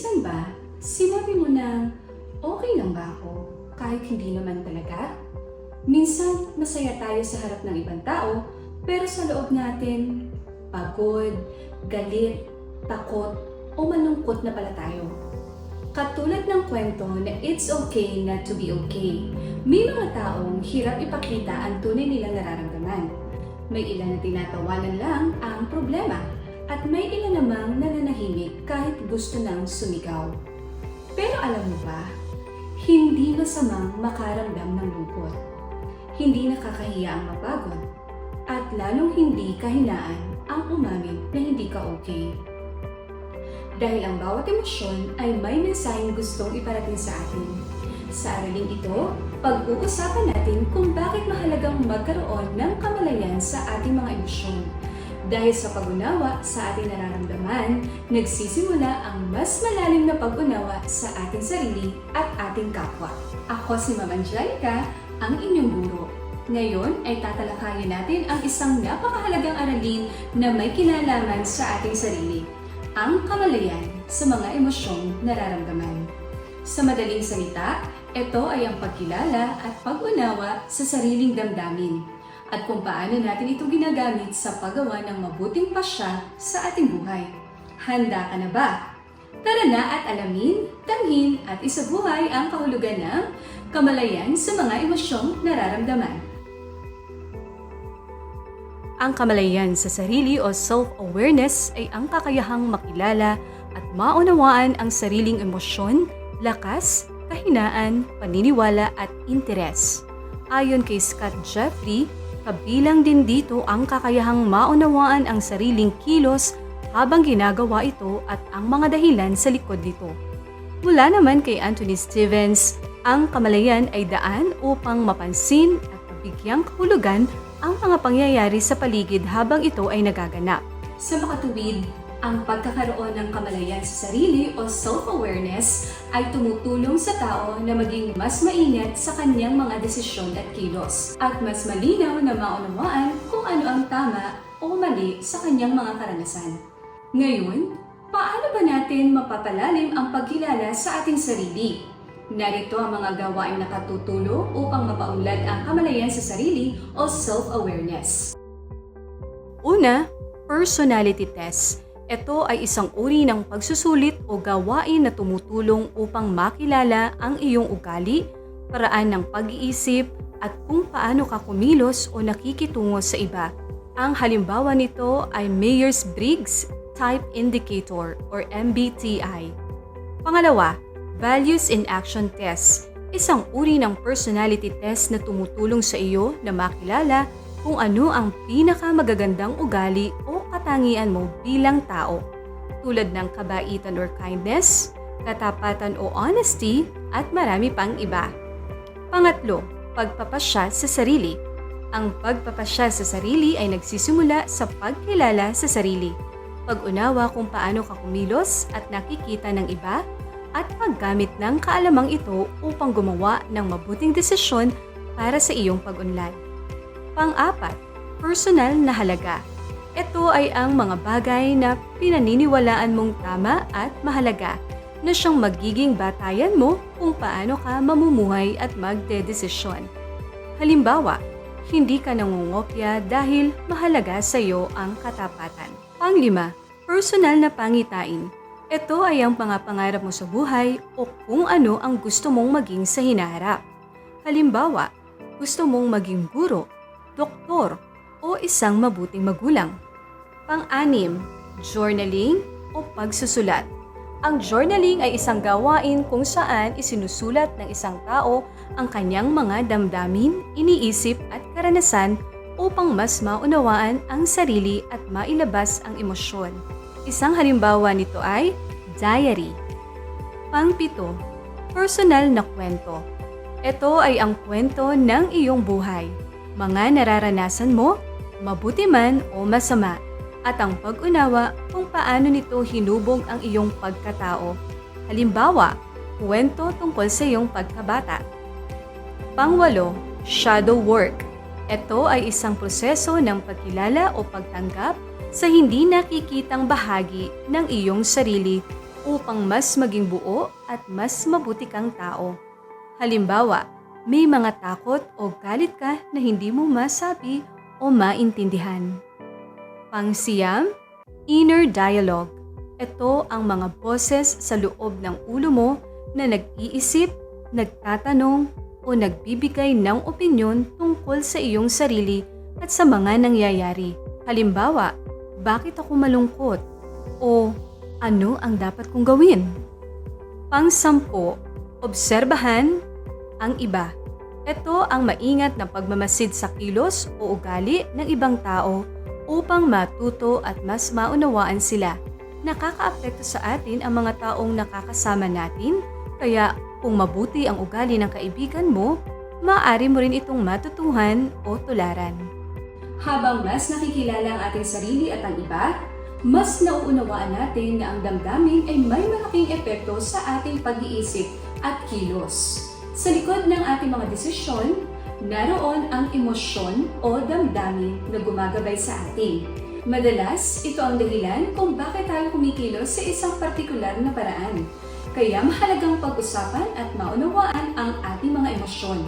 Minsan ba, sinabi mo na, okay lang ba ako kahit hindi naman talaga? Minsan, masaya tayo sa harap ng ibang tao, pero sa loob natin, pagod, galit, takot, o malungkot na pala tayo. Katulad ng kwento na it's okay not to be okay, may mga taong hirap ipakita ang tunay nilang nararamdaman. May ilan na tinatawanan lang ang problema, at may ilan namang nananahimik kahit gusto nang sumigaw. Pero alam mo ba, hindi masamang makaramdam ng lungkot. Hindi nakakahiya ang mapagod, at lalong hindi kahinaan ang umamin na hindi ka okay. Dahil ang bawat emosyon ay may mensaheng gustong iparating sa atin. Sa araling ito, pag-uusapan natin kung bakit mahalagang magkaroon ng kamalayan sa ating mga emosyon. Dahil sa pag-unawa sa ating nararamdaman, nagsisimula ang mas malalim na pag-unawa sa ating sarili at ating kapwa. Ako si Ma'am Angelica, ang inyong guro. Ngayon ay tatalakayin natin ang isang napakahalagang aralin na may kinalaman sa ating sarili, ang kamalayan sa mga emosyong nararamdaman. Sa madaling salita, ito ay ang pagkilala at pag-unawa sa sariling damdamin at kung paano natin ito ginagamit sa paggawa ng mabuting pasya sa ating buhay. Handa ka na ba? Tara na at alamin, tanghin at isabuhay ang kahulugan ng kamalayan sa mga emosyong nararamdaman. Ang kamalayan sa sarili o self-awareness ay ang kakayahang makilala at maunawaan ang sariling emosyon, lakas, kahinaan, paniniwala at interes. Ayon kay Scott Jeffrey, kabilang din dito ang kakayahang maunawaan ang sariling kilos habang ginagawa ito at ang mga dahilan sa likod nito. Mula naman kay Anthony Stevens, ang kamalayan ay daan upang mapansin at mabigyang kahulugan ang mga pangyayari sa paligid habang ito ay nagaganap. Sa makatuwid, ang pagkakaroon ng kamalayan sa sarili o self-awareness ay tumutulong sa tao na maging mas maingat sa kanyang mga desisyon at kilos at mas malinaw na maunawaan kung ano ang tama o mali sa kanyang mga karanasan. Ngayon, paano ba natin mapapalalim ang pagkilala sa ating sarili? Narito ang mga gawaing nakatutulong upang mapaunlad ang kamalayan sa sarili o self-awareness. Una, personality test. Ito ay isang uri ng pagsusulit o gawain na tumutulong upang makilala ang iyong ugali, paraan ng pag-iisip, at kung paano ka kumilos o nakikitungo sa iba. Ang halimbawa nito ay Myers-Briggs Type Indicator or MBTI. Pangalawa, Values in Action Test. Isang uri ng personality test na tumutulong sa iyo na makilala kung ano ang pinakamagagandang ugali o katangian mo bilang tao, tulad ng kabaitan or kindness, katapatan o honesty, at marami pang iba. Pangatlo, pagpapasya sa sarili. Ang pagpapasya sa sarili ay nagsisimula sa pagkilala sa sarili, pag-unawa kung paano ka kumilos at nakikita ng iba, at paggamit ng kaalamang ito upang gumawa ng mabuting desisyon para sa iyong pag-unlad. Pang-apat, personal na halaga. Ito ay ang mga bagay na pinaniniwalaan mong tama at mahalaga na siyang magiging batayan mo kung paano ka mamumuhay at magdedesisyon. Halimbawa, hindi ka nangungopya dahil mahalaga sa iyo ang katapatan. Panglima, personal na pangitain. Ito ay ang mga pangarap mo sa buhay o kung ano ang gusto mong maging sa hinaharap. Halimbawa, gusto mong maging guro, doktor, o isang mabuting magulang. Pang-anim, journaling o pagsusulat. Ang journaling ay isang gawain kung saan isinusulat ng isang tao ang kanyang mga damdamin, iniisip at karanasan upang mas maunawaan ang sarili at mailabas ang emosyon. Isang halimbawa nito ay diary. Pang-pito, personal na kwento. Ito ay ang kwento ng iyong buhay, mga nararanasan mo, mabuti man o masama, at ang pag-unawa kung paano nito hinubog ang iyong pagkatao. Halimbawa, kwento tungkol sa iyong pagkabata. Pang-walo, shadow work. Ito ay isang proseso ng pagkilala o pagtanggap sa hindi nakikitang bahagi ng iyong sarili upang mas maging buo at mas mabuti kang tao. Halimbawa, may mga takot o galit ka na hindi mo masabi o maintindihan. Pangsiyam, inner dialogue. Ito ang mga boses sa loob ng ulo mo na nag-iisip, nagtatanong o nagbibigay ng opinyon tungkol sa iyong sarili at sa mga nangyayari. Halimbawa, bakit ako malungkot? O ano ang dapat kong gawin? Pang-10, obserbahan ang iba. Ito ang maingat na pagmamasid sa kilos o ugali ng ibang tao upang matuto at mas maunawaan sila. Nakakaapekto sa atin ang mga taong nakakasama natin, kaya kung mabuti ang ugali ng kaibigan mo, maaari mo rin itong matutuhan o tularan. Habang mas nakikilala ang ating sarili at ang iba, mas nauunawaan natin na ang damdamin ay may malaking epekto sa ating pag-iisip at kilos. Sa likod ng ating mga desisyon, naroon ang emosyon o damdamin na gumagabay sa atin. Madalas, ito ang dahilan kung bakit tayo kumikilos sa isang partikular na paraan. Kaya mahalagang pag-usapan at maunawaan ang ating mga emosyon.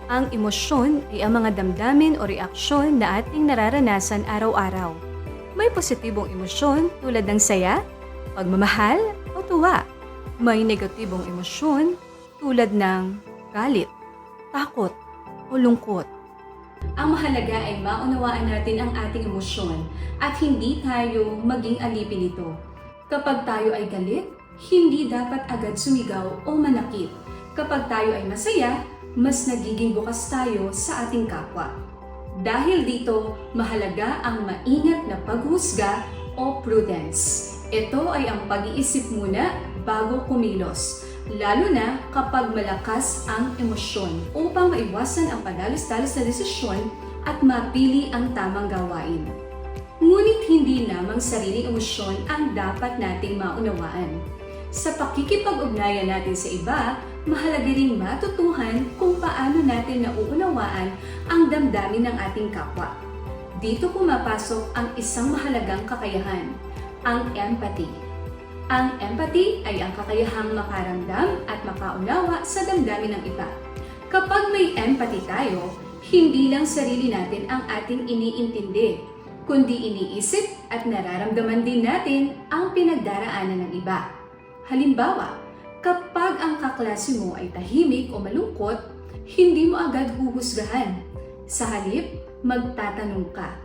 Ang emosyon ay ang mga damdamin o reaksyon na ating nararanasan araw-araw. May positibong emosyon tulad ng saya, pagmamahal o tuwa. May negatibong emosyon tulad ng galit, takot o lungkot. Ang mahalaga ay maunawaan natin ang ating emosyon at hindi tayo maging alipin nito. Kapag tayo ay galit, hindi dapat agad sumigaw o manakit. Kapag tayo ay masaya, mas nagiging bukas tayo sa ating kapwa. Dahil dito, mahalaga ang maingat na paghusga o prudence. Ito ay ang pag-iisip muna bago kumilos, lalo na kapag malakas ang emosyon upang maiwasan ang padalos-dalos na desisyon at mapili ang tamang gawain. Ngunit hindi lamang sariling emosyon ang dapat nating maunawaan. Sa pakikipag-ugnayan natin sa iba, mahalaga ring matutuhan kung paano natin nauunawaan ang damdamin ng ating kapwa. Dito pumapasok ang isang mahalagang kakayahan, ang empathy. Ang empathy ay ang kakayahang makaramdam at makaunawa sa damdamin ng iba. Kapag may empathy tayo, hindi lang sarili natin ang ating iniintindi, kundi iniisip at nararamdaman din natin ang pinagdaraanan ng iba. Halimbawa, kapag ang kaklase mo ay tahimik o malungkot, hindi mo agad huhusgahan. Sa halip, magtatanong ka,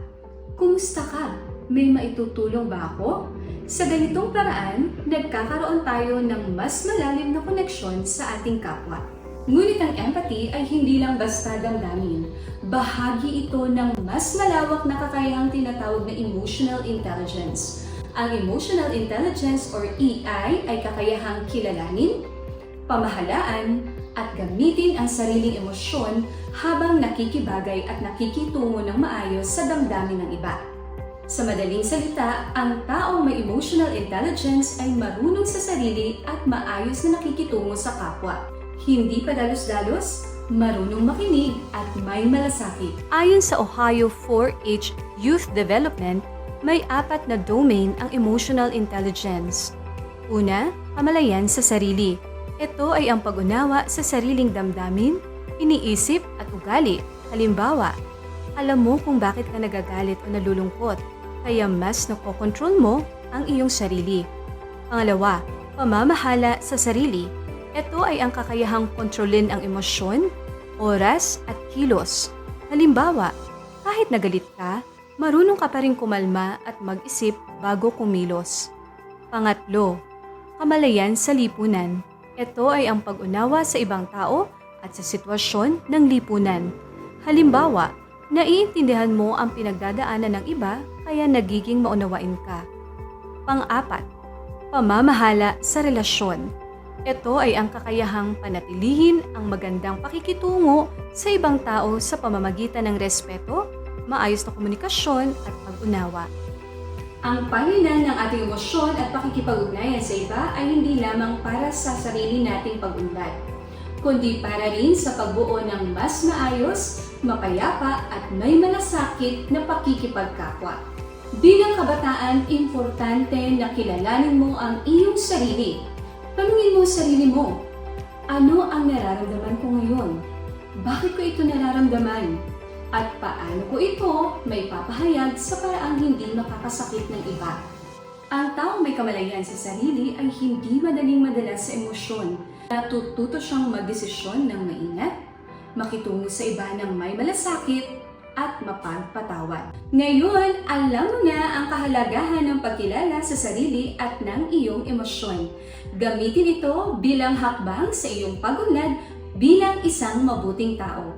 "Kumusta ka? May maitutulong ba ako?" Sa ganitong paraan, nagkakaroon tayo ng mas malalim na koneksyon sa ating kapwa. Ngunit ang empathy ay hindi lang basta damdamin. Bahagi ito ng mas malawak na kakayahang tinatawag na emotional intelligence. Ang emotional intelligence or EI ay kakayahang kilalanin, pamahalaan, at gamitin ang sariling emosyon habang nakikibagay at nakikitungo ng maayos sa damdamin ng iba. Sa madaling salita, ang taong may emotional intelligence ay marunong sa sarili at maayos na nakikitungo sa kapwa. Hindi padalos-dalos, marunong makinig at may malasakit. Ayon sa Ohio 4-H Youth Development, may 4 na domain ang emotional intelligence. Una, kamalayan sa sarili. Ito ay ang pag-unawa sa sariling damdamin, iniisip at ugali. Halimbawa, alam mo kung bakit ka nagagalit o nalulungkot, kaya mas nakokontrol mo ang iyong sarili. Pangalawa, pamamahala sa sarili. Ito ay ang kakayahang kontrolin ang emosyon, oras at kilos. Halimbawa, kahit nagalit ka, marunong ka pa rin kumalma at mag-isip bago kumilos. Pangatlo, kamalayan sa lipunan. Ito ay ang pag-unawa sa ibang tao at sa sitwasyon ng lipunan. Halimbawa, naiintindihan mo ang pinagdadaanan ng iba kaya nagiging maunawain ka. Pang-4, pamamahala sa relasyon. Ito ay ang kakayahang panatilihin ang magandang pakikitungo sa ibang tao sa pamamagitan ng respeto, maayos na komunikasyon at pag-unawa. Ang panghinan ng ating emosyon at pakikipag-ugnayan sa iba ay hindi lamang para sa sarili nating pag-unlad, kundi para rin sa pagbuo ng mas maayos, mapayapa at may malasakit na pakikipagkapwa. Bilang kabataan, importante na kilalanin mo ang iyong sarili. Tanungin mo sarili mo, ano ang nararamdaman ko ngayon? Bakit ko ito nararamdaman? At paano ko ito may papahayag sa paraang hindi makakasakit ng iba? Ang taong may kamalayan sa sarili ay hindi madaling madala sa emosyon. Natututo siyang magdesisyon ng maingat, makitungo sa iba ng may malasakit, at mapagpatawad. Ngayon, alam mo na ang kahalagahan ng pagkilala sa sarili at ng iyong emosyon. Gamitin ito bilang hakbang sa iyong pagunlad bilang isang mabuting tao.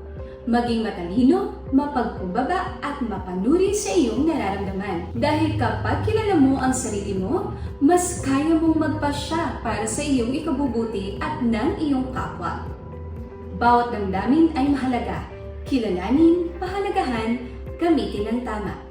Maging matalino, mapagkumbaba at mapanuri sa iyong nararamdaman. Dahil kapag kilala mo ang sarili mo, mas kaya mong magpasya para sa iyong ikabubuti at ng iyong kapwa. Bawat damdamin ay mahalaga. Kilalanin, pahalagahan, gamitin ng tama.